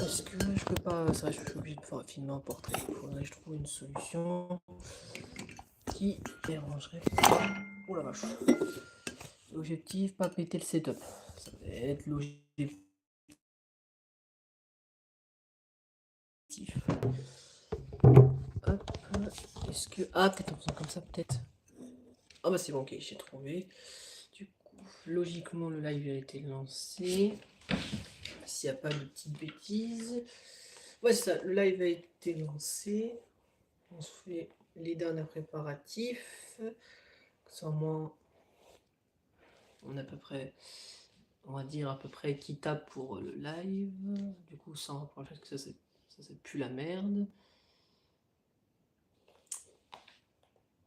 Est-ce que je peux pas... C'est vrai, je suis obligé de faire filmer un portrait. Il faudrait que je trouve une solution qui dérangerait pas. Oh la vache. L'objectif, pas péter le setup. Ça va être l'objectif. Hop. Est-ce que... Ah, peut-être en faisant comme ça, peut-être. Ah bah c'est bon, ok, j'ai trouvé. Du coup, logiquement, le live a été lancé. S'il n'y a pas de petites bêtises. Ouais, c'est ça, le live a été lancé. On se fait les derniers préparatifs. Sans moins, on est à peu près, on va dire à peu près équitable pour le live. Du coup, sans rapprocher, parce que ça c'est plus la merde.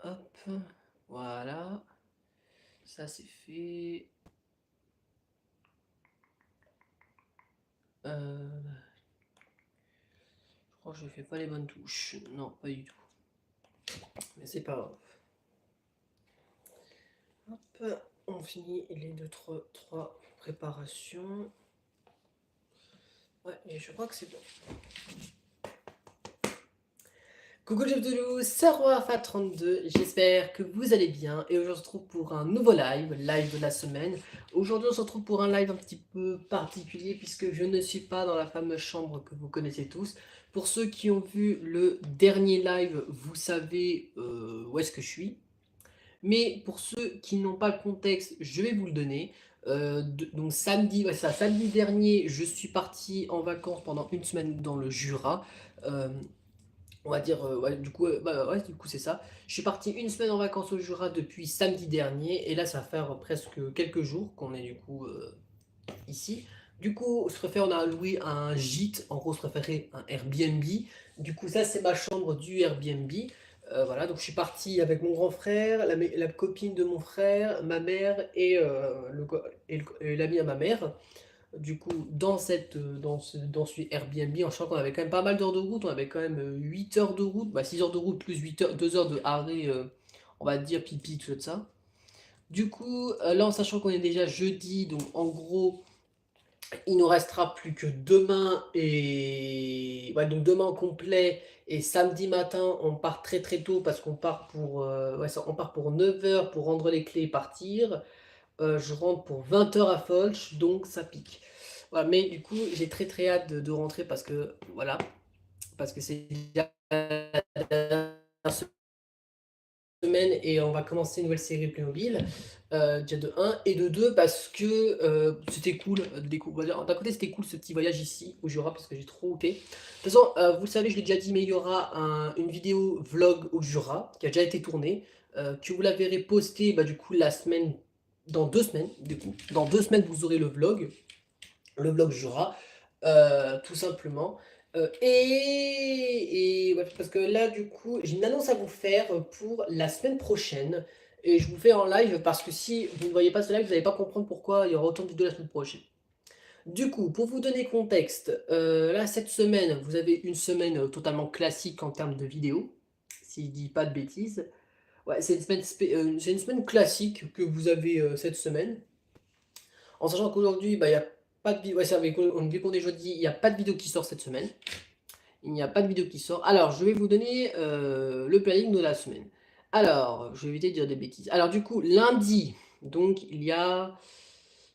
Hop, voilà. Ça c'est fait. Je crois que je fais pas les bonnes touches. Non, pas du tout. Mais c'est pas grave. Hop, on finit les trois préparations. Ouais, et je crois que c'est bon. Coucou Jeff Delou, c'est RoarFat32, j'espère que vous allez bien et aujourd'hui on se retrouve pour un nouveau live de la semaine. Aujourd'hui on se retrouve pour un live un petit peu particulier puisque je ne suis pas dans la fameuse chambre que vous connaissez tous. Pour ceux qui ont vu le dernier live, vous savez où est-ce que je suis. Mais pour ceux qui n'ont pas le contexte, je vais vous le donner. Donc samedi, ouais, samedi dernier, je suis parti en vacances pendant une semaine dans le Jura. On va dire, ouais, du coup c'est ça. Je suis parti une semaine en vacances au Jura depuis samedi dernier, et là ça va faire presque quelques jours qu'on est du coup ici. Du coup, je préfère, on a loué un gîte, en gros je préférais un Airbnb. Du coup ça c'est ma chambre du Airbnb. Voilà, donc je suis parti avec mon grand frère, la copine de mon frère, ma mère et l'ami à ma mère. Du coup, dans ce Airbnb, en sachant qu'on avait quand même pas mal d'heures de route, on avait quand même 8 heures de route, 6 heures de route plus 8 heures, 2 heures de arrêt, on va dire pipi, tout ça. Du coup, là en sachant qu'on est déjà jeudi, donc en gros, il nous restera plus que demain et... Ouais, donc demain en complet et samedi matin, on part très très tôt parce qu'on part pour, on part pour 9 heures pour rendre les clés et partir. Je rentre pour 20 heures à Folch, donc ça pique. Voilà, mais du coup, j'ai très très hâte de rentrer parce que, voilà, parce que c'est déjà la dernière semaine et on va commencer une nouvelle série Playmobil, déjà de 1, et de 2 parce que c'était cool de découvrir. D'un côté, c'était cool ce petit voyage ici au Jura parce que j'ai trop houpé. De toute façon, vous le savez, je l'ai déjà dit, mais il y aura une vidéo vlog au Jura qui a déjà été tournée, que vous la verrez postée du coup la semaine, dans 2 semaines, du coup. Dans 2 semaines, vous aurez le vlog Jura, tout simplement. Ouais, parce que là, du coup, j'ai une annonce à vous faire pour la semaine prochaine. Et je vous fais en live parce que si vous ne voyez pas ce live, vous n'allez pas comprendre pourquoi il y aura autant de vidéos la semaine prochaine. Du coup, pour vous donner contexte, là, cette semaine, vous avez une semaine totalement classique en termes de vidéos, si je dis pas de bêtises. Ouais, c'est une semaine classique que vous avez cette semaine. En sachant qu'aujourd'hui, il n'y a pas de vidéo. Ouais, vu qu'on est jeudi, il n'y a pas de vidéo qui sort cette semaine. Il n'y a pas de vidéo qui sort. Alors, je vais vous donner le planning de la semaine. Alors, je vais éviter de dire des bêtises. Alors, du coup, lundi, donc il y a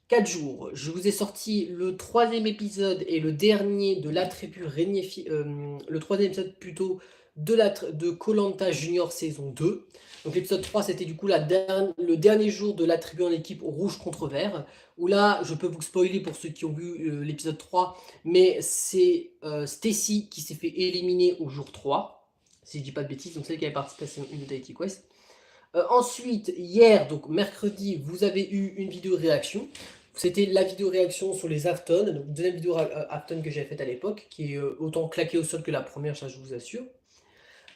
4 jours, je vous ai sorti le troisième épisode et le dernier de la tribu le troisième épisode plutôt de koh Junior saison 2. Donc l'épisode 3 c'était du coup le dernier jour de la tribu en équipe rouge contre vert. Où là je peux vous spoiler pour ceux qui ont vu l'épisode 3, mais c'est Stacy qui s'est fait éliminer au jour 3. Si je dis pas de bêtises, donc celle qui avait participé à une Unity Quest. Ensuite, hier, donc mercredi, vous avez eu une vidéo réaction. C'était la vidéo réaction sur les Afton, donc deuxième vidéo Afton que j'avais faite à l'époque, qui est autant claquée au sol que la première, ça je vous assure.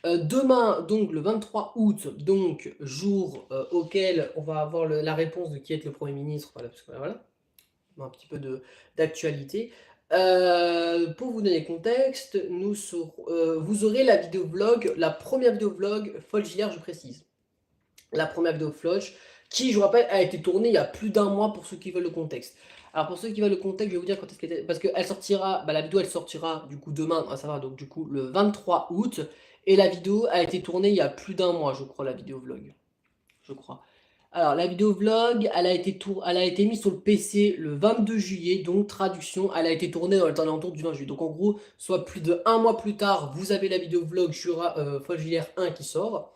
Demain, donc le 23 août, donc jour auquel on va avoir la réponse de qui est le Premier ministre, voilà, parce que voilà, un petit peu d'actualité. Pour vous donner contexte, vous aurez la vidéo vlog, la première vidéo vlog Folgière, je précise. La première vidéo vlog, qui, je vous rappelle, a été tournée il y a plus d'un mois pour ceux qui veulent le contexte. Alors pour ceux qui veulent le contexte, je vais vous dire quand est-ce qu'elle était, parce qu'elle sortira, bah, la vidéo elle sortira du coup demain, ça va, donc du coup le 23 août, et la vidéo a été tournée il y a plus d'un mois, je crois, la vidéo vlog, je crois. Alors la vidéo vlog, elle a été mise sur le PC le 22 juillet, donc traduction, elle a été tournée dans les alentours du 20 juillet. Donc en gros, soit plus de un mois plus tard, vous avez la vidéo vlog Jura Foljr 1 qui sort.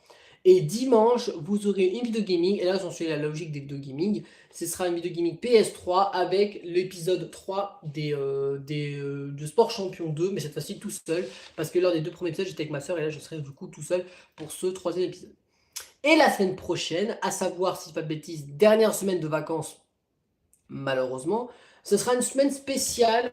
Et dimanche, vous aurez une vidéo gaming, et là j'en suis à la logique des vidéos gaming. Ce sera une vidéo gaming PS3 avec l'épisode 3 de Sport Champion 2, mais cette fois-ci tout seul, parce que lors des deux premiers épisodes, j'étais avec ma soeur, et là je serai du coup tout seul pour ce troisième épisode. Et la semaine prochaine, à savoir, si je dis pas de bêtises, dernière semaine de vacances, malheureusement, ce sera une semaine spéciale,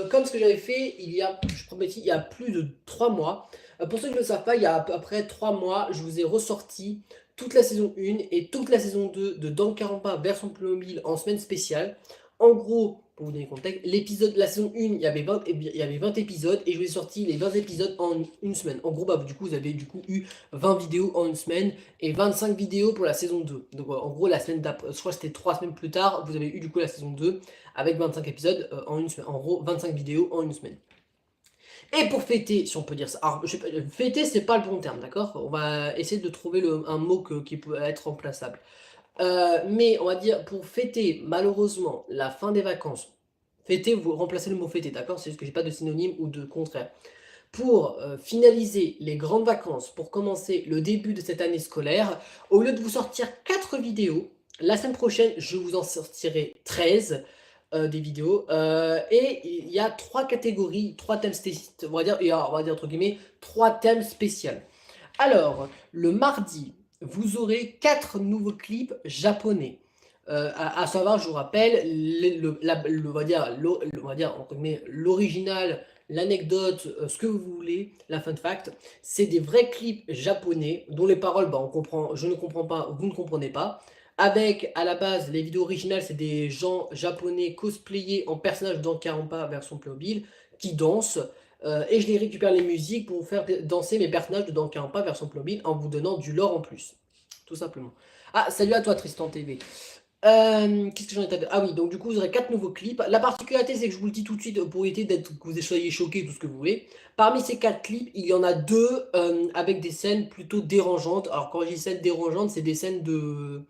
comme ce que j'avais fait je promets, il y a plus de 3 mois. Pour ceux qui ne le savent pas, il y a à peu près 3 mois, je vous ai ressorti toute la saison 1 et toute la saison 2 de Danganronpa version Playmobil en semaine spéciale. En gros, pour vous donner le contexte, la saison 1, il y avait 20 épisodes et je vous ai sorti les 20 épisodes en une semaine. En gros, du coup, vous avez eu 20 vidéos en une semaine et 25 vidéos pour la saison 2. Donc en gros, la semaine d'après, je crois que c'était 3 semaines plus tard, vous avez eu du coup la saison 2 avec 25 épisodes en une semaine. En gros, 25 vidéos en une semaine. Et pour fêter, si on peut dire ça, alors fêter c'est pas le bon terme, d'accord? On va essayer de trouver un mot qui peut être remplaçable. Mais on va dire, pour fêter malheureusement la fin des vacances, fêter, vous remplacez le mot fêter, d'accord? C'est juste que j'ai pas de synonyme ou de contraire. Pour finaliser les grandes vacances, pour commencer le début de cette année scolaire, au lieu de vous sortir 4 vidéos, la semaine prochaine, je vous en sortirai 13 des vidéos. Et il y a 3 catégories, 3 thèmes spécifiques, on va dire entre guillemets, 3 thèmes spéciaux. Alors, le mardi, vous aurez 4 nouveaux clips japonais. À savoir, je vous rappelle, on va dire entre guillemets, l'original, l'anecdote, ce que vous voulez, la fun fact, c'est des vrais clips japonais dont les paroles, je ne comprends pas, vous ne comprenez pas. Avec, à la base, les vidéos originales, c'est des gens japonais cosplayés en personnages d'Danganronpa version Playmobil qui dansent. Et je les récupère les musiques pour vous faire danser mes personnages de Danganronpa version Playmobil en vous donnant du lore en plus. Tout simplement. Ah, salut à toi Tristan TV. Qu'est-ce que j'en ai à dire? Ah oui, donc du coup vous aurez 4 nouveaux clips. La particularité c'est que je vous le dis tout de suite pour éviter que vous soyez choqués, tout ce que vous voulez. Parmi ces 4 clips, il y en a 2 avec des scènes plutôt dérangeantes. Alors quand je dis scènes dérangeantes, c'est des scènes de...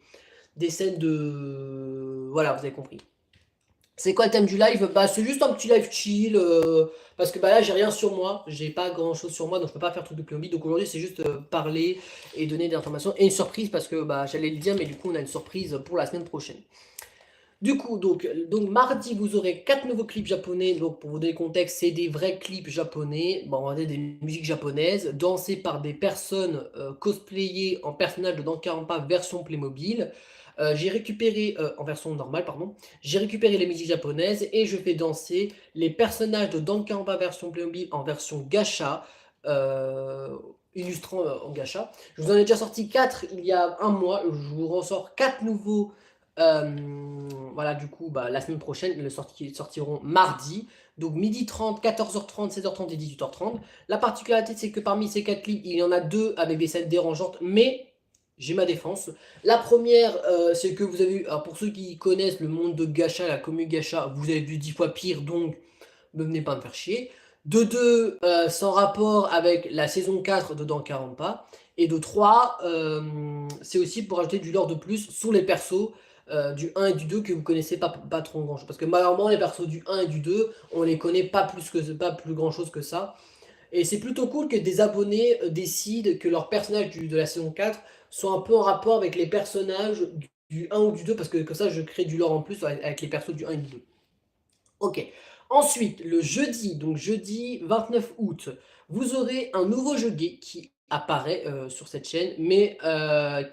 Voilà, vous avez compris. C'est quoi le thème du live? Bah c'est juste un petit live chill, parce que là j'ai rien sur moi, j'ai pas grand chose sur moi, donc je peux pas faire truc de Playmobil. Donc aujourd'hui c'est juste parler et donner des informations et une surprise parce que j'allais le dire, mais du coup on a une surprise pour la semaine prochaine. Du coup, donc mardi, vous aurez 4 nouveaux clips japonais. Donc, pour vous donner le contexte, c'est des vrais clips japonais. Bon, on va dire des musiques japonaises, dansées par des personnes cosplayées en personnages de Danganronpa version Playmobil. J'ai récupéré, en version normale, pardon, j'ai récupéré les musiques japonaises et je fais danser les personnages de Danganronpa version Playmobil en version gacha, illustrant en gacha. Je vous en ai déjà sorti 4 il y a un mois. Je vous ressors 4 nouveaux. Voilà, du coup, la semaine prochaine, ils sortiront mardi. Donc midi 30, 14h30, 16h30 et 18h30. La particularité, c'est que parmi ces 4 clips, il y en a 2 avec des scènes dérangeantes, mais j'ai ma défense. La première, c'est que vous avez vu, alors pour ceux qui connaissent le monde de gacha, la commu gacha, vous avez vu 10 fois pire, donc ne venez pas me faire chier. De 2, sans rapport avec la saison 4 de Danganronpa. Et de 3, c'est aussi pour ajouter du lore de plus sous les persos du 1 et du 2 que vous connaissez pas trop grand chose. Parce que malheureusement, les persos du 1 et du 2, on les connaît pas plus grand chose que ça. Et c'est plutôt cool que des abonnés décident que leurs personnages de la saison 4 soient un peu en rapport avec les personnages du 1 ou du 2, parce que comme ça, je crée du lore en plus avec les persos du 1 et du 2. Ok. Ensuite, le jeudi, donc jeudi 29 août, vous aurez un nouveau jeu gay qui apparaît sur cette chaîne, mais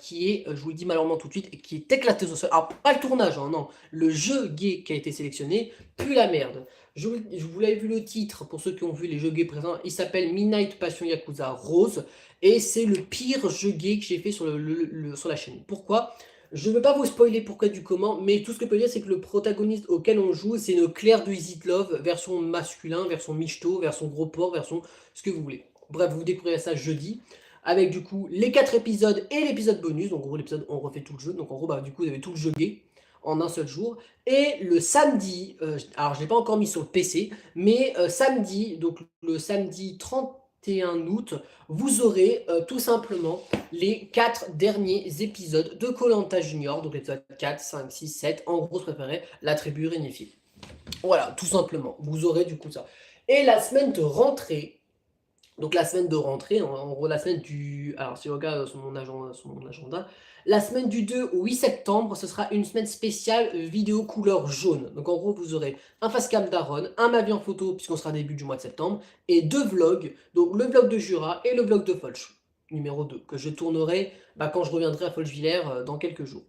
qui est, je vous le dis malheureusement tout de suite, qui est éclaté au sol. Alors, pas le tournage, hein, non. Le jeu gay qui a été sélectionné pue la merde. Vous l'avez vu le titre, pour ceux qui ont vu les jeux gays présents, il s'appelle Midnight Passion Yakuza Rose, et c'est le pire jeu gay que j'ai fait sur la chaîne. Pourquoi? Je ne veux pas vous spoiler pourquoi du comment, mais tout ce que je peux dire, c'est que le protagoniste auquel on joue, c'est une Claire de Is It Love, version masculin, version michto, version gros porc, version ce que vous voulez. Bref, vous découvrirez ça jeudi, avec du coup les 4 épisodes et l'épisode bonus. Donc en gros, l'épisode, on refait tout le jeu. Donc en gros, du coup, vous avez tout le jeu gay. en un seul jour. Et le samedi, alors je ne l'ai pas encore mis sur le PC, mais samedi, donc le samedi 31 août, vous aurez tout simplement les 4 derniers épisodes de koh Junior, donc l'épisode 4, 5, 6, 7, en gros je préférais la tribu réunifiée. Voilà, tout simplement, vous aurez du coup ça. Et la semaine de rentrée, donc la semaine de rentrée, en gros la semaine du... Alors si je regarde sur mon agenda, la semaine du 2 au 8 septembre, ce sera une semaine spéciale vidéo couleur jaune. Donc en gros vous aurez un facecam d'Aaron, un ma vie en photo puisqu'on sera début du mois de septembre, et 2 vlogs, donc le vlog de Jura et le vlog de Folch, numéro 2, que je tournerai quand je reviendrai à Folchevillers dans quelques jours.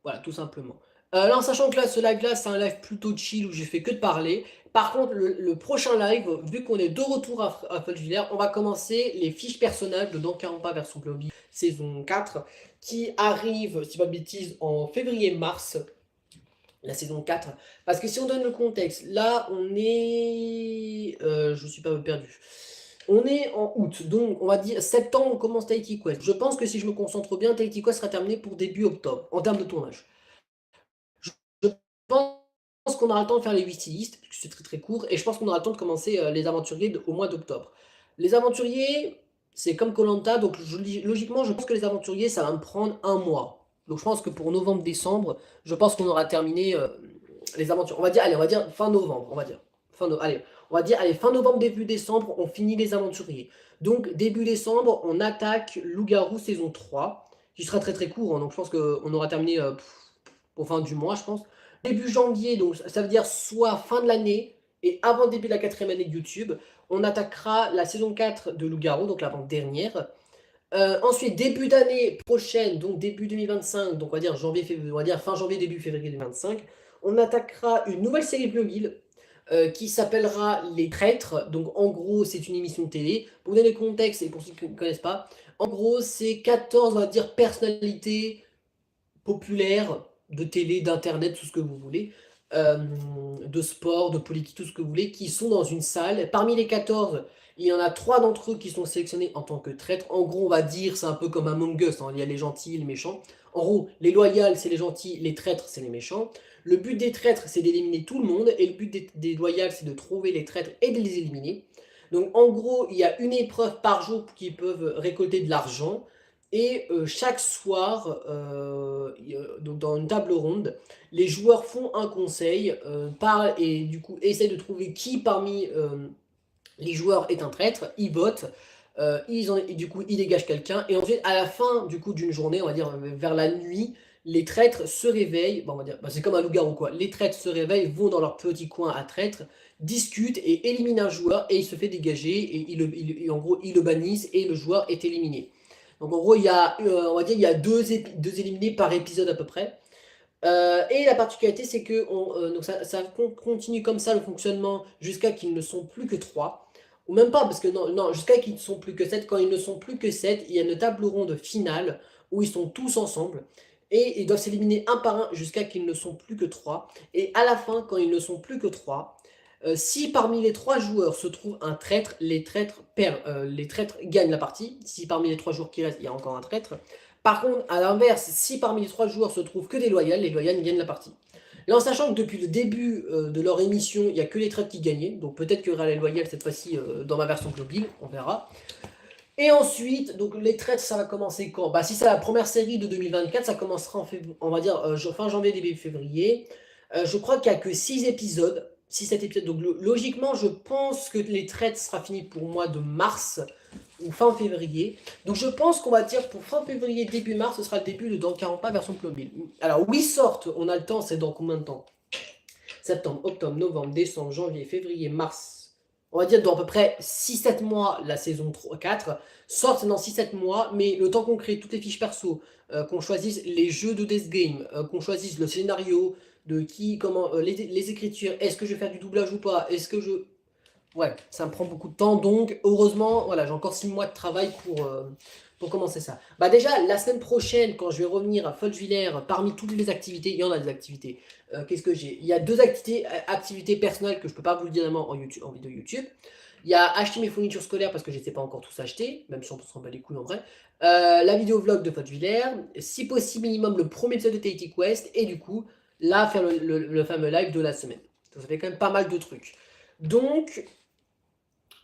Voilà, tout simplement. Là, en sachant que là, ce live-là, c'est un live plutôt chill où j'ai fait que de parler. Par contre, le prochain live, vu qu'on est de retour à Folchevillers, on va commencer les fiches personnages de Danganronpa version Global saison 4 qui arrive, si pas de bêtises, en février-mars. La saison 4. Parce que si on donne le contexte, là, on est... je suis pas perdu. On est en août, donc on va dire septembre, on commence Tahiti Quest. Je pense que si je me concentre bien, Tahiti Quest sera terminé pour début octobre, en termes de tournage. Je pense qu'on aura le temps de faire les wishlist, puisque c'est très très court, et je pense qu'on aura le temps de commencer les aventuriers au mois d'octobre. Les aventuriers, c'est comme koh, donc logiquement, je pense que les aventuriers, ça va me prendre un mois. Donc je pense que pour novembre-décembre, je pense qu'on aura terminé les aventures. On va dire, allez, on va dire fin novembre, on va dire. Allez, on va dire, allez, fin novembre, début décembre, on finit les aventuriers. Donc début décembre, on attaque Loup-Garou saison 3, qui sera très très court, hein, donc je pense qu'on aura terminé au fin du mois, je pense. Début janvier, donc ça veut dire soit fin de l'année et avant le début de la 4e année de YouTube, on attaquera la saison 4 de Loup-Garou, donc l'avant-dernière. Ensuite, début d'année prochaine, donc début 2025, donc on va dire janvier, février, on va dire fin janvier, début février 2025, on attaquera une nouvelle série Biomille qui s'appellera Les Traîtres. Donc en gros, c'est une émission de télé. Pour vous donner le contexte et pour ceux qui ne connaissent pas, en gros, c'est 14, on va dire, personnalités populaires de télé, d'internet, tout ce que vous voulez, de sport, de politique, tout ce que vous voulez, qui sont dans une salle. Parmi les 14, il y en a 3 d'entre eux qui sont sélectionnés en tant que traîtres. En gros, on va dire, c'est un peu comme Among Us, hein. Il y a les gentils et les méchants. En gros, les loyaux, c'est les gentils, les traîtres, c'est les méchants. Le but des traîtres, c'est d'éliminer tout le monde, et le but des loyaux, c'est de trouver les traîtres et de les éliminer. Donc en gros, il y a une épreuve par jour qui peuvent récolter de l'argent. Et chaque soir, donc dans une table ronde, les joueurs font un conseil, parlent et du coup essayent de trouver qui parmi les joueurs est un traître, ils votent, et du coup ils dégagent quelqu'un, et ensuite à la fin du coup d'une journée, on va dire vers la nuit, les traîtres se réveillent, bon, on va dire, c'est comme un loup-garou quoi, les traîtres se réveillent, vont dans leur petit coin à traîtres, discutent et éliminent un joueur, et il se fait dégager, et en gros ils le bannissent, et le joueur est éliminé. Donc en gros, il y a, on va dire, il y a deux éliminés par épisode à peu près. Et la particularité, c'est que donc ça continue comme ça le fonctionnement jusqu'à qu'ils ne sont plus que 3. Ou même pas, parce que non, jusqu'à qu'ils ne sont plus que 7. Quand ils ne sont plus que 7, il y a une table ronde finale où ils sont tous ensemble. Et ils doivent s'éliminer un par un jusqu'à qu'ils ne sont plus que 3. Et à la fin, quand ils ne sont plus que 3, si parmi les 3 joueurs se trouve un traître, les traîtres gagnent la partie. Si parmi les 3 joueurs qui restent, il y a encore un traître. Par contre, à l'inverse, si parmi les 3 joueurs se trouvent que des loyales, les loyales gagnent la partie. Là, en sachant que depuis le début de leur émission, il n'y a que les traîtres qui gagnaient, donc peut-être qu'il y aura les loyales cette fois-ci dans ma version globale, on verra. Et ensuite, donc les traîtres, ça va commencer quand? Si c'est la première série de 2024, ça commencera on va dire fin janvier, début février. Je crois qu'il n'y a que 6 épisodes, 6-7 épisodes, donc logiquement, je pense que les traîtres sera fini pour le mois de mars ou fin février. Donc je pense qu'on va dire pour fin février, début mars, ce sera le début de Danganronpa version mobile. Alors oui, sortent, on a le temps, c'est dans combien de temps? Septembre, octobre, novembre, décembre, janvier, février, mars. On va dire dans à peu près 6-7 mois la saison 4. Sortent dans 6-7 mois, mais le temps qu'on crée toutes les fiches perso, qu'on choisisse les jeux de Death Game, qu'on choisisse le scénario, de qui, comment, les écritures, est-ce que je vais faire du doublage ou pas, est-ce que je... ouais, ça me prend beaucoup de temps, donc heureusement, voilà, j'ai encore 6 mois de travail pour commencer ça. Bah déjà, la semaine prochaine, quand je vais revenir à Folchevillers, parmi toutes les activités, il y en a des activités. Qu'est-ce que j'ai? Il y a 2 activités personnelles que je peux pas vous le dire vraiment en vidéo YouTube. Il y a acheter mes fournitures scolaires parce que je ne sais pas encore tous acheter, même si on s'en bat les couilles en vrai. La vidéo vlog de Folchevillers, si possible minimum le premier épisode de Tahiti Quest, et du coup, là, faire le fameux live de la semaine. Ça fait quand même pas mal de trucs. Donc,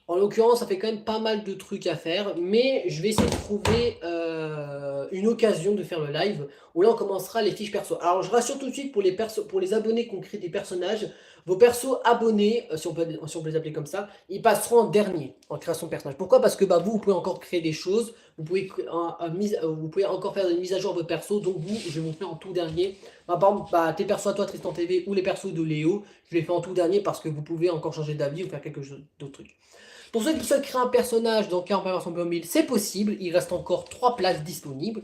en l'occurrence, ça fait quand même pas mal de trucs à faire, mais je vais essayer de trouver une occasion de faire le live, où là on commencera les fiches perso. Alors je rassure tout de suite pour les abonnés qui ont créé des personnages, vos persos abonnés, si on peut les appeler comme ça, ils passeront en dernier en création de personnage. Pourquoi? Parce que bah, vous pouvez encore créer des choses, vous pouvez encore faire des mises à jour de vos persos, donc vous, je vais vous faire en tout dernier. Bah, par exemple, bah, tes persos à toi, Tristan TV, ou les persos de Léo, je les fais en tout dernier parce que vous pouvez encore changer d'avis ou faire quelque chose d'autre truc. Pour ceux qui souhaitent créer un personnage dans 40 version mobile, c'est possible. Il reste encore 3 places disponibles.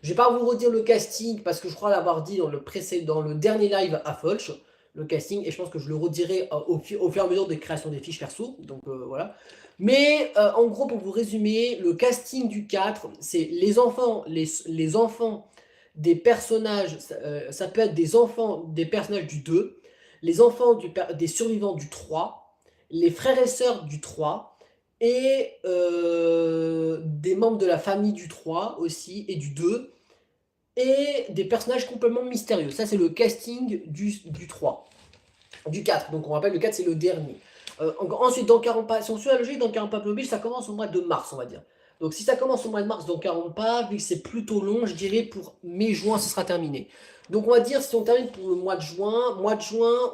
Je vais pas vous redire le casting parce que je crois l'avoir dit dans le dernier live à Folch, le casting, et je pense que je le redirai au fur et à mesure des créations des fiches perso. Donc voilà. Mais en gros, pour vous résumer, le casting du 4, c'est les enfants, les enfants des personnages, ça peut être des enfants des personnages du 2, les enfants des survivants du 3, les frères et sœurs du 3, et des membres de la famille du 3 aussi, et du 2, et des personnages complètement mystérieux. Ça, c'est le casting du 3. Du 4, donc on rappelle, le 4, c'est le dernier. Ensuite, dans 40 pas, si on suit la logique, dans 40 pas mobile, ça commence au mois de mars, on va dire. Donc si ça commence au mois de mars, dans 40 pas, vu que c'est plutôt long, je dirais pour mai-juin, ce sera terminé. Donc on va dire, si on termine pour le mois de juin,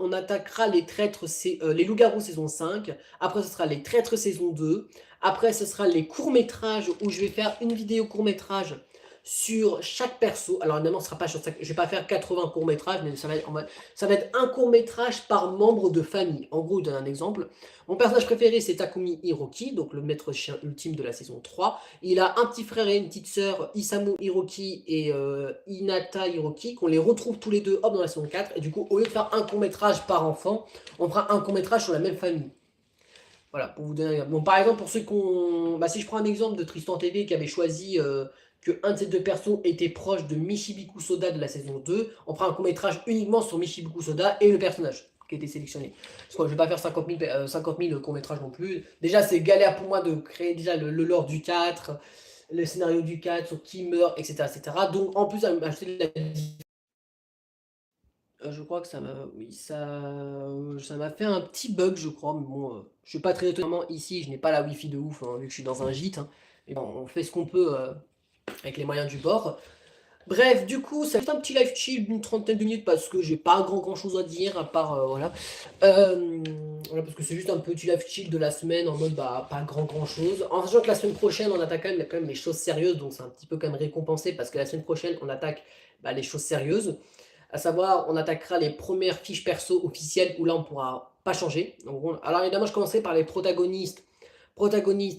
on attaquera les traîtres, les loups-garous saison 5, après ce sera les traîtres saison 2, après ce sera les courts-métrages, où je vais faire une vidéo court-métrage sur chaque perso. Alors évidemment, ce sera pas sur chaque, je vais pas faire 80 courts-métrages, mais ça va être un court-métrage par membre de famille. En gros, je donne un exemple. Mon personnage préféré, c'est Takumi Hiroki, donc le maître chien ultime de la saison 3. Il a un petit frère et une petite sœur, Isamu Hiroki et Hinata Hiroki, qu'on les retrouve tous les deux hop, dans la saison 4. Et du coup, au lieu de faire un court-métrage par enfant, on fera un court-métrage sur la même famille. Voilà, pour vous donner un exemple. Bon, par exemple, pour ceux qui ont... Bah, si je prends un exemple de Tristan TV qui avait choisi que un de ces deux persos était proche de Michibiku Soda de la saison 2, on fera un court-métrage uniquement sur Michibiku Soda et le personnage qui a été sélectionné. Parce que je vais pas faire 50 000 courts-métrages non plus. Déjà, c'est galère pour moi de créer déjà le lore du 4, le scénario du 4, sur qui meurt, etc., etc. Donc, en plus, acheter la je crois que ça m'a, oui, ça m'a fait un petit bug, je crois, mais bon, je suis pas très étonnamment ici, je n'ai pas la wifi de ouf, hein, vu que je suis dans un gîte, hein. Mais bon, on fait ce qu'on peut avec les moyens du bord. Bref, du coup, ça fait un petit live chill d'une trentaine de minutes parce que j'ai pas grand chose à dire à part, voilà. Voilà, parce que c'est juste un petit live chill de la semaine en mode, bah, pas grand chose. En sachant que la semaine prochaine, on attaque quand même les choses sérieuses, donc c'est un petit peu quand même récompensé parce que la semaine prochaine, on attaque bah, les choses sérieuses. À savoir, on attaquera les premières fiches perso officielles où là on pourra pas changer. Donc, alors évidemment, je commencerai par les protagonistes,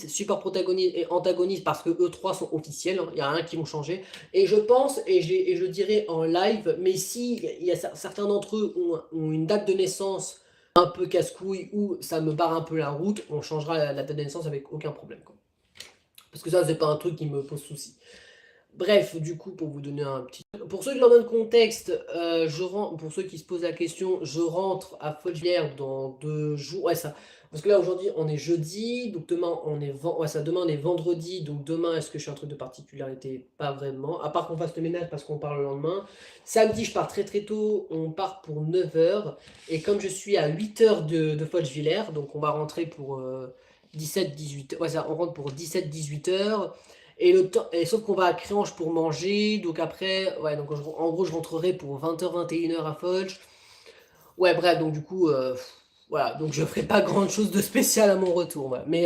support protagonistes et antagonistes parce que eux trois sont officiels, hein. Il y a rien qui vont changer. Et je pense, et je le dirai en live, mais si il y a certains d'entre eux ont une date de naissance un peu casse-couille ou ça me barre un peu la route, on changera la date de naissance avec aucun problème, quoi. Parce que ça, c'est pas un truc qui me pose souci. Bref, du coup, pour vous donner un petit... Pour ceux qui leur donnent contexte, pour ceux qui se posent la question, je rentre à Folchevillers dans 2 jours. Ouais, ça... Parce que là, aujourd'hui, on est jeudi, donc demain, demain, on est vendredi, donc demain, est-ce que je suis un truc de particularité? Pas vraiment, à part qu'on fasse le ménage parce qu'on part le lendemain. Samedi, je pars très tôt, on part pour 9 h, et comme je suis à 8 h de Folchevillers, donc on va rentrer pour 17-18 h, ouais, ça, on rentre pour 17-18 h. Et sauf qu'on va à Créange pour manger, donc après, ouais, donc en gros, je rentrerai pour 20 h, 21 h à Folch. Ouais, bref, donc du coup, voilà, donc je ferai pas grand chose de spécial à mon retour, ouais. Mais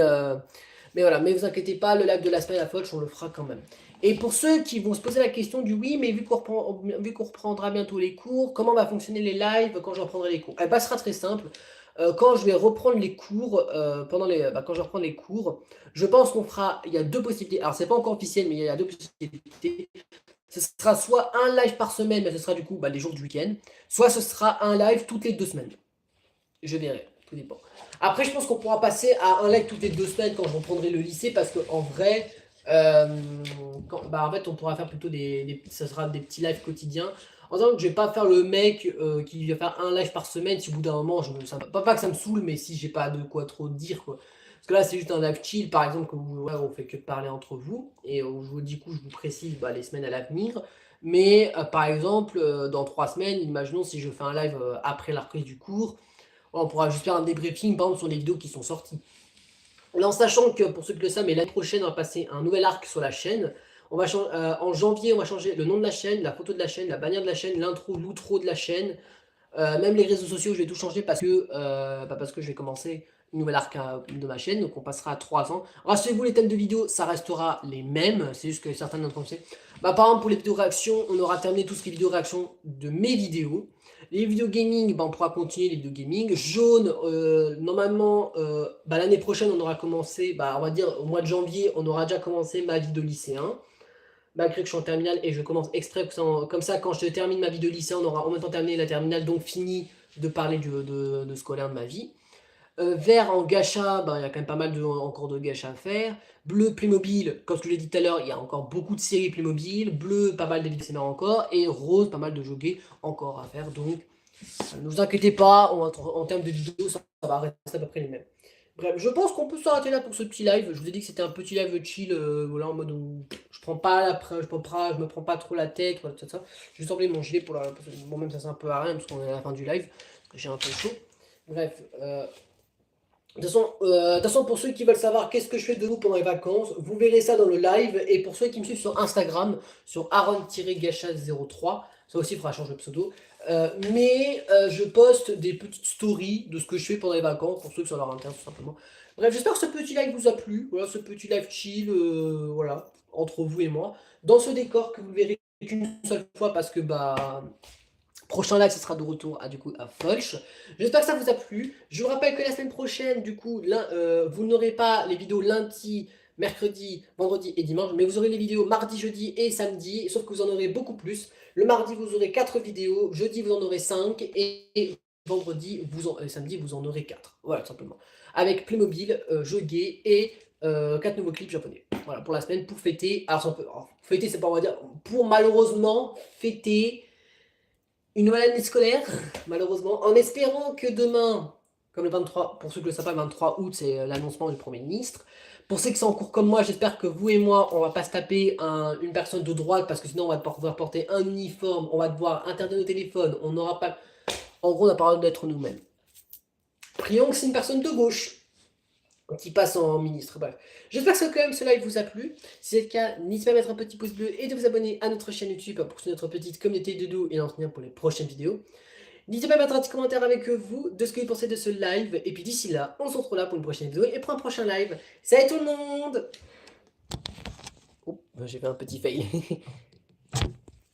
voilà, mais vous inquiétez pas, le live de la semaine à Folch, on le fera quand même. Et pour ceux qui vont se poser la question du oui, mais vu qu'on reprendra bientôt les cours, comment va fonctionner les lives quand je reprendrai les cours? Elle passera très simple. Quand je vais reprendre les cours, quand je reprends les cours, je pense qu'on fera, il y a 2 possibilités. Alors c'est pas encore officiel, mais il y a 2 possibilités. Ce sera soit un live par semaine, mais ce sera du coup les jours du week-end, soit ce sera un live toutes les 2 semaines. Je verrai. tout dépend. Après, je pense qu'on pourra passer à un live toutes les 2 semaines quand je reprendrai le lycée, parce qu'en vrai, en fait, on pourra faire plutôt ça sera des petits lives quotidiens. En tant que je vais pas faire le mec qui va faire un live par semaine, si au bout d'un moment, pas que ça me saoule, mais si j'ai pas de quoi trop dire, quoi. Parce que là, c'est juste un live chill, par exemple, que on fait que parler entre vous, et du coup, je vous précise les semaines à l'avenir. Mais par exemple, dans 3 semaines, imaginons si je fais un live après la reprise du cours, on pourra juste faire un débriefing, par exemple, sur les vidéos qui sont sorties. Là, en sachant que, pour ceux qui le savent, mais l'année prochaine, on va passer un nouvel arc sur la chaîne. En janvier, on va changer le nom de la chaîne, la photo de la chaîne, la bannière de la chaîne, l'intro, l'outro de la chaîne. Même les réseaux sociaux, je vais tout changer parce que je vais commencer une nouvelle arc de ma chaîne, donc on passera à 3 ans. Rassurez-vous, les thèmes de vidéo, ça restera les mêmes, c'est juste que certains d'entre vous par exemple, pour les vidéos réactions, on aura terminé tout ce qui est vidéo réaction de mes vidéos. Les vidéos gaming, on pourra continuer les vidéos gaming. Jaune, normalement, l'année prochaine, on aura commencé, on va dire au mois de janvier, on aura déjà commencé ma vie de lycéen. Malgré que je suis en terminale et je commence exprès, comme ça, quand je termine ma vie de lycéen, on aura en même temps terminé la terminale, donc fini de parler de scolaire de ma vie. Vert en gacha, il y a quand même pas mal encore de gacha à faire. Bleu, Playmobil, comme je l'ai dit tout à l'heure, il y a encore beaucoup de séries Playmobil. Bleu, pas mal de vidéos encore. Et rose, pas mal de jeux gays encore à faire. Donc, ne vous inquiétez pas, en termes de vidéos, ça va rester à peu près les mêmes. Bref, je pense qu'on peut s'arrêter là pour ce petit live. Je vous ai dit que c'était un petit live chill, voilà, en mode où je me prends pas trop la tête, voilà, tout ça. Je vais enlever mon gilet bon, même ça c'est un peu à rien parce qu'on est à la fin du live, j'ai un peu chaud. Bref, de toute façon, pour ceux qui veulent savoir qu'est-ce que je fais de vous pendant les vacances, vous verrez ça dans le live. Et pour ceux qui me suivent sur Instagram, sur aaron-gacha03, ça aussi il faudra changer de pseudo. Je poste des petites stories de ce que je fais pendant les vacances, pour ceux que ça leur intéresse tout simplement. Bref, j'espère que ce petit live vous a plu. Voilà, ce petit live chill, voilà, entre vous et moi. Dans ce décor que vous verrez qu'une seule fois parce que prochain live, ce sera de retour à Folch. J'espère que ça vous a plu. Je vous rappelle que la semaine prochaine, vous n'aurez pas les vidéos lundi, mercredi, vendredi et dimanche, mais vous aurez les vidéos mardi, jeudi et samedi, sauf que vous en aurez beaucoup plus. Le mardi, vous aurez 4 vidéos, jeudi, vous en aurez 5, et samedi, vous en aurez 4. Voilà, tout simplement. Avec Playmobil, jeux gays et 4 nouveaux clips japonais. Voilà, pour la semaine, pour fêter. Alors fêter, c'est pas, on va dire, pour malheureusement fêter une nouvelle année scolaire, malheureusement, en espérant que demain, comme le 23, pour ceux qui ne le savent pas, le 23 août, c'est l'annoncement du Premier ministre. Pour ceux qui sont en cours comme moi, j'espère que vous et moi, on va pas se taper une personne de droite, parce que sinon on va devoir porter un uniforme, on va devoir interdire nos téléphones, on n'aura pas... En gros, on n'a pas le droit d'être nous-mêmes. Prions que c'est une personne de gauche qui passe en ministre. Bref, j'espère que quand même ce live vous a plu. Si c'est le cas, n'hésitez pas à mettre un petit pouce bleu et de vous abonner à notre chaîne YouTube pour soutenir notre petite communauté de doux et d'en tenir pour les prochaines vidéos. N'hésitez pas à mettre un petit commentaire avec vous de ce que vous pensez de ce live. Et puis d'ici là, on se retrouve là pour une prochaine vidéo et pour un prochain live. Salut tout le monde! Oh, j'ai fait un petit fail.